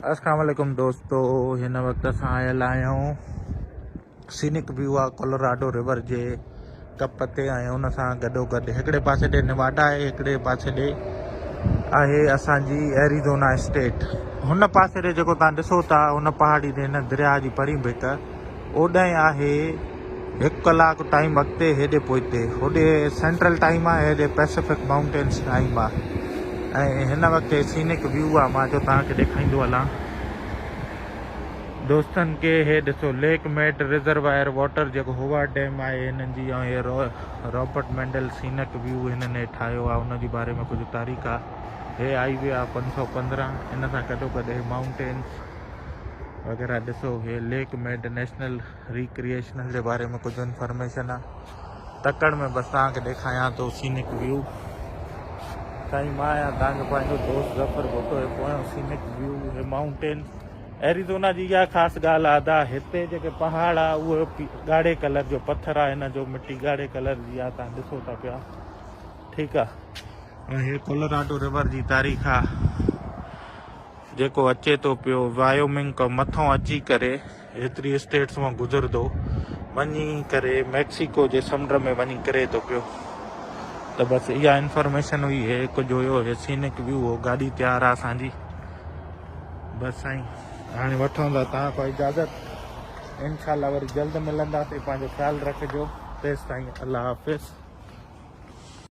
अस्सलाम वालेकुम दोस्तों, हिन वक्त असां आयल आहियूं सीनिक व्यू आहे कोलोराडो रिवर जे कप ते आहियूं। उन सां गॾोगॾु हिकिड़े पासे ॾे नेवाडा आहे, हिकिड़े पासे ॾे आहे असांजी एरिज़ोना स्टेट। हुन पासे ॾे जेको तव्हां ॾिसो था हुन पहाड़ी ॾे हिन दरिया जी परी भिक ओॾांहुं आहे 1 कलाक टाइम अॻिते हेॾे पोइते, होॾे सेंट्रल टाइम आहे, हेॾे पैसिफिक माउंटेन्स टाइम आहे। ऐं हिन वक़्तु सीनिक व्यू आहे, मां जो तव्हांखे ॾेखारींदो हलां दोस्तनि खे। हे ॾिसो लेक मेट रिजर्वायर वाटर जेको होवार्ड डैम आहे हिननि जी, ऐं हे रॉबर्ट मेंडल सीनिक व्यू हिननि ठाहियो आहे, उन जे बारे में कुझु तारीख़ आहे। हे आई वे आहे 515, इन सां गॾोगॾु हे माउंटेन्स वग़ैरह ॾिसो। हे लेक मेट नेशनल रिक्रिएशनल जे बारे में कुझु इंफॉर्मेशन आहे। तकड़ में बसि तव्हांखे ॾेखारियां थो सीनिक व्यू। साईं मां आहियां तव्हांजो पंहिंजो दोस्त ज़फर भुट्टो। हे पोयां सीनिक व्यू, हे माउंटेन एरिज़ोना जी इहा ख़ासि ॻाल्हि आहे दा हिते जेके पहाड़ आहे उहो ॻाढ़े कलर जो पत्थर आहे, हिन जो मिटी ॻाढ़े कलर जी आहे, तव्हां ॾिसो था पिया, ठीकु आहे। ऐं हे कोलोराडो रिवर जी तारीख़ आहे जेको अचे थो पियो वायोमिंग खां मथां अची करे हेतिरी स्टेट्स मां गुज़रंदो वञी करे मैक्सिको जे समुंड में वञी करे थो पियो। तो बस इहा इंफॉर्मेशन हुई, हे कुझु हुयो, हे सीनिक व्यू हो। गाॾी तयारु आहे असांजी, बसि साईं हाणे वठूं था तव्हां खां इजाज़त। इंशाल्लाह वरी जल्द मिलंदासीं, पंहिंजो ख़्यालु रखिजो। तेसि ताईं अल्लाह हाफ़िज़।